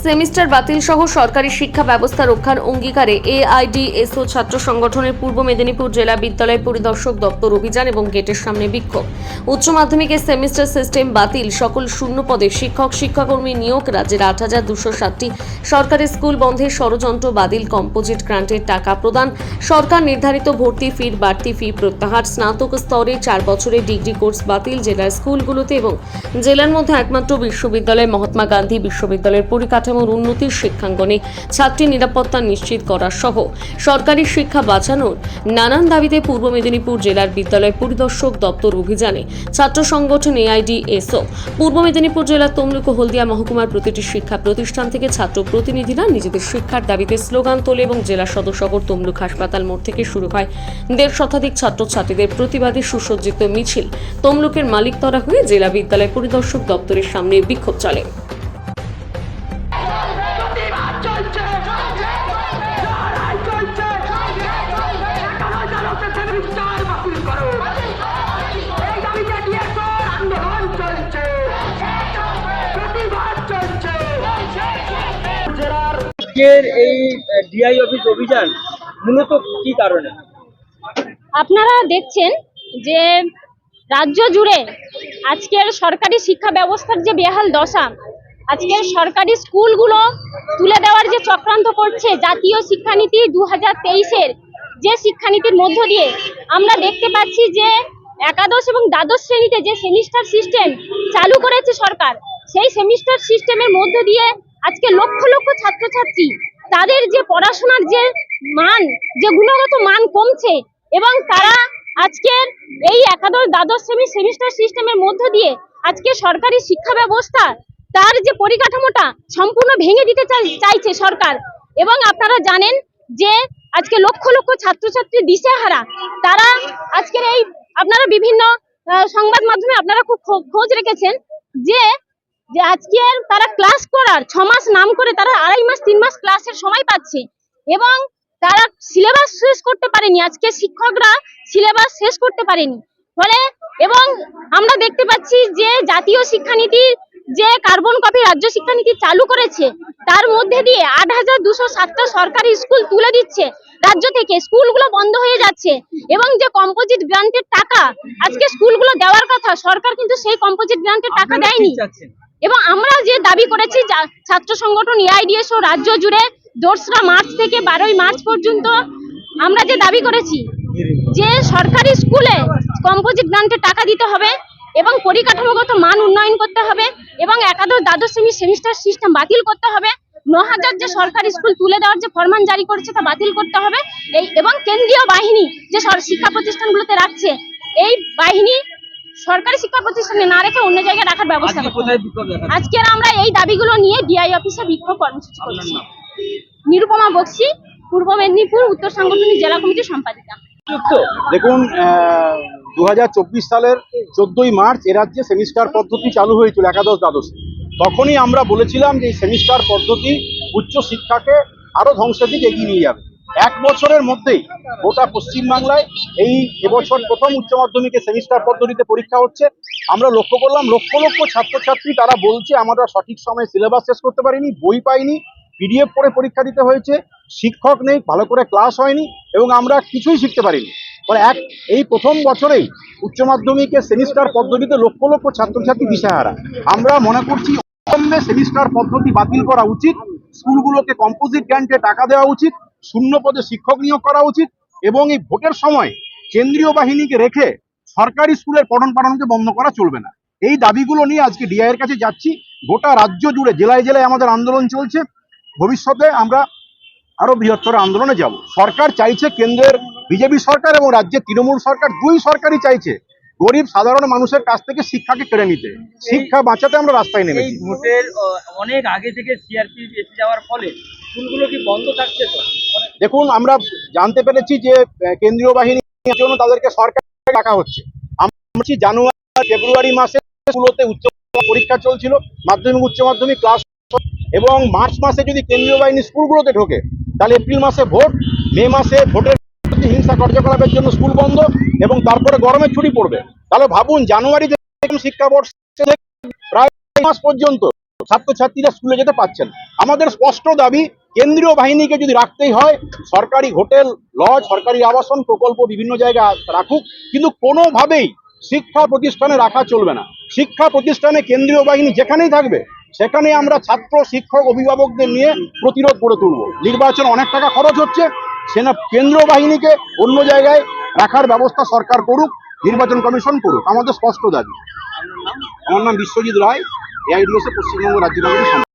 Semester বাতিল সহ সরকারি শিক্ষা ব্যবস্থা রক্ষার অঙ্গীকারে এআইডিএসও ছাত্র সংগঠনের পূর্ব মেদিনীপুর জেলা বিদ্যালয় পরিদর্শক দপ্তর অভিযান এবং গেটের সামনে বিক্ষোভ। উচ্চ মাধ্যমিকের সেমিস্টার সিস্টেম বাতিল, সকল শূন্য পদে শিক্ষাকর্মী নিয়োগ, রাজ্যের ৮,২৬০টি সরকারি স্কুল বন্ধের ষড়যন্ত্র, বাতিল কম্পোজিট গ্রান্টের টাকা প্রদান, সরকার নির্ধারিত ভর্তি ফির বাড়তি ফি প্রত্যাহার, স্নাতক স্তরে 4 বছরের ডিগ্রি কোর্স বাতিল জেলার স্কুলগুলোতে এবং জেলার মধ্যে একমাত্র বিশ্ববিদ্যালয় মহাত্মা গান্ধী বিশ্ববিদ্যালয়ের পরিকাঠামোর উন্নতির শিক্ষাঙ্গনে ছাত্রী নিরাপত্তা নিশ্চিত করা সহ সরকারি শিক্ষা বাঁচানোর নানান দাবিতে পূর্ব মেদিনীপুর জেলার বিদ্যালয় পরিদর্শক দপ্তর অভিযানে ছাত্র সংগঠন এআইডিএসও পূর্ব মেদিনীপুর জেলার তমলুক ও হলদিয়া মহকুমার প্রতিটি শিক্ষা প্রতিষ্ঠান থেকে ছাত্র প্রতিনিধিরা নিজেদের শিক্ষার দাবিতে স্লোগান তোলে এবং জেলা সদর শহর তমলুক হাসপাতাল মোড় থেকে শুরু হয় 1.5 শতাধিক ছাত্রছাত্রীদের প্রতিবাদী সুসজ্জিত মিছিল তমলুকের মালিকতলা হয়ে জেলা বিদ্যালয় পরিদর্শক দপ্তরের সামনে বিক্ষোভ চলে। এই ডিআই অফিস অভিযান মূলত কি কারণে? আপনারা দেখছেন যে রাজ্য জুড়ে আজকের সরকারি শিক্ষা ব্যবস্থার যে বেহাল দশা, আজকের সরকারি স্কুলগুলো তুলে দেওয়ার যে চক্রান্ত করছে, জাতীয় শিক্ষানীতি 2023-এর যে শিক্ষানীতির মধ্য দিয়ে আমরা দেখতে পাচ্ছি যে একাদশ এবং দ্বাদশ শ্রেণীতে যে সেমিস্টার সিস্টেম চালু করেছে সরকার, সেই সেমিস্টার সিস্টেমের মধ্য দিয়ে আজকে লক্ষ লক্ষ ছাত্রছাত্রী তাদের যে পড়াশোনার যে মান, যে গুণগত মান কমছে এবং তারা আজকের এই একাদশ দ্বাদশ শ্রেণীর সেমিস্টার সিস্টেমের মধ্য দিয়ে আজকে সরকারি শিক্ষা ব্যবস্থা তার যে পরিকাঠামোটা সম্পূর্ণ ভেঙে দিতে চাইছে সরকার। এবং আপনারা জানেন যে আজকে লক্ষ লক্ষ ছাত্রছাত্রী দিশেহারা, তারা আজকের এই আপনারা বিভিন্ন সংবাদ মাধ্যমে আপনারা খুব খোঁজ রেখেছেন যে আজকের তারা ক্লাস করার 6 মাস নাম করে তারা 2.5 মাস 3 মাস ক্লাসের সময় পাচ্ছে এবং তারা সিলেবাস শেষ করতে পারেনি। আজকে শিক্ষকরা সিলেবাস শেষ করতে পারেনি ফলে, এবং আমরা দেখতে পাচ্ছি যে জাতীয় শিক্ষানীতির যে কার্বন কপি রাজ্য শিক্ষানীতি চালু করেছে, তার মধ্যে দিয়ে 8,207টা সরকারি স্কুল তুলে দিচ্ছে রাজ্য থেকে, স্কুলগুলো বন্ধ হয়ে যাচ্ছে এবং যে কম্পোজিট গ্রান্টের টাকা আজকে স্কুলগুলো দেওয়ার কথা, সরকার কিন্তু সেই কম্পোজিট গ্রান্টের টাকা দেয়নি। এবং আমরা যে দাবি করেছি ছাত্র সংগঠন এআইডিএসও রাজ্য জুড়ে 2রা মার্চ থেকে 12ই মার্চ পর্যন্ত আমরা যে দাবি করেছি যে সরকারি স্কুলে কম্পোজিট গ্রান্টের টাকা দিতে হবে এবং পরিকাঠামোগত মান উন্নয়ন করতে হবে এবং একাদশ দ্বাদশ শ্রেণীর সেমিস্টার সিস্টেম বাতিল করতে হবে, 9,000 যে সরকারি স্কুল তুলে দেওয়ার যে ফরমান জারি করেছে তা বাতিল করতে হবে, এবং কেন্দ্রীয় বাহিনী যে শিক্ষা প্রতিষ্ঠানগুলোতে রাখছে, এই বাহিনী সরকারি শিক্ষা প্রতিষ্ঠানে না রেখে অন্য জায়গায় রাখার ব্যবস্থা করতে হবে। আজকে আমরা এই দাবিগুলো নিয়ে ডিআই অফিসে বিক্ষোভ কর্মসূচি করছি। নিরুপমা বক্সি, পূর্ব মেদিনীপুর উত্তর সাংগঠনিক জেলা কমিটির সম্পাদিকা। দেখুন, 2024 সালের 14ই মার্চ এ রাজ্যে সেমিস্টার পদ্ধতি চালু হয়েছিল একাদশ দ্বাদশ। তখনই আমরা বলেছিলাম যে এই সেমিস্টার পদ্ধতি উচ্চ শিক্ষাকে আরো ধ্বংসের দিকে এগিয়ে নিয়ে যাবে। 1 বছরের মধ্যেই গোটা পশ্চিমবাংলায় এবছর প্রথম উচ্চ মাধ্যমিকের সেমিস্টার পদ্ধতিতে পরীক্ষা হচ্ছে। আমরা লক্ষ্য করলাম লক্ষ লক্ষ ছাত্রছাত্রী তারা বলছে আমরা সঠিক সময়ে সিলেবাস শেষ করতে পারিনি, বই পাইনি, পিডিএফ পড়ে পরীক্ষা দিতে হয়েছে, শিক্ষক নেই, ভালো করে ক্লাস হয়নি এবং আমরা কিছুই শিখতে পারিনি। মানে এই প্রথম বছরেই উচ্চ মাধ্যমিকের সেমিস্টার পদ্ধতিতে লক্ষ লক্ষ ছাত্রছাত্রী দিশেহারা। আমরা মনে করছি অবিলম্বে সেমিস্টার পদ্ধতি বাতিল করা উচিত, স্কুলগুলোকে কম্পোজিট গ্রান্টে টাকা দেওয়া উচিত, শূন্য পদে শিক্ষক নিয়োগ করা উচিত এবং এই ভোটের সময় কেন্দ্রীয় বাহিনীকে রেখে সরকারি স্কুলের পঠন পাঠনকে বন্ধ করা চলবে না। এই দাবিগুলো নিয়ে আজকে ডিআই এর কাছে যাচ্ছি। গোটা রাজ্য জুড়ে জেলায় জেলায় আমাদের আন্দোলন চলছে। ভবিষ্যতে আমরা আরো বৃহত্তর আন্দোলনে যাব। সরকার চাইছে, কেন্দ্রের বিজেপি সরকার এবং রাজ্যের তৃণমূল সরকার, দুই সরকারই চাইছে গরিব সাধারণ মানুষের কাছ থেকে শিক্ষাকে কেড়ে নিতে, শিক্ষা বাঁচাতে আমরা রাস্তায় নেমেছি। ভোটের অনেক আগে থেকে সিআরপি এসে যাওয়ার ফলে স্কুলগুলো কি বন্ধ থাকছে? তো দেখুন, আমরা জানতে পেরেছি যে কেন্দ্রীয় বাহিনীর জন্য তাদেরকে সরকার ডাকা হচ্ছে। আমরা জানুয়ারি ফেব্রুয়ারি মাসে স্কুলতে উচ্চ পরীক্ষা চলছিল, মাধ্যমিক উচ্চ মাধ্যমিক ক্লাস, এবং মার্চ মাসে যদি কেন্দ্রীয় বাহিনী স্কুলগুলোতে ঢোকে তাহলে এপ্রিল মাসে ভোট, মে মাসে ভোটের হিংসা কার্যকলাপের জন্য স্কুল বন্ধ এবং তারপরে গরমের ছুটি পড়বে। তাহলে ভাবুন, জানুয়ারি থেকে শিক্ষাবর্ষে প্রায় মাস পর্যন্ত ছাত্রছাত্রীরা স্কুলে যেতে পারছেন। আমাদের স্পষ্ট দাবি, কেন্দ্রীয় বাহিনীকে যদি রাখতেই হয়, সরকারি হোটেল, লজ, সরকারি আবাসন প্রকল্প বিভিন্ন জায়গায় রাখুক, কিন্তু কোনোভাবেই শিক্ষা প্রতিষ্ঠানে রাখা চলবে না। শিক্ষা প্রতিষ্ঠানে কেন্দ্রীয় বাহিনী যেখানেই থাকবে, সেখানে আমরা ছাত্র, শিক্ষক, অভিভাবকদের নিয়ে প্রতিরোধ গড়ে তুলব। নির্বাচন অনেক টাকা খরচ হচ্ছে, সেনা কেন্দ্রীয় বাহিনীকে অন্য জায়গায় রাখার ব্যবস্থা সরকার করুক, নির্বাচন কমিশন করুক, আমাদের স্পষ্ট দাবি। আমার নাম বিশ্বজিৎ রায়, এআইডিএস পশ্চিমবঙ্গ রাজ্য কমিটির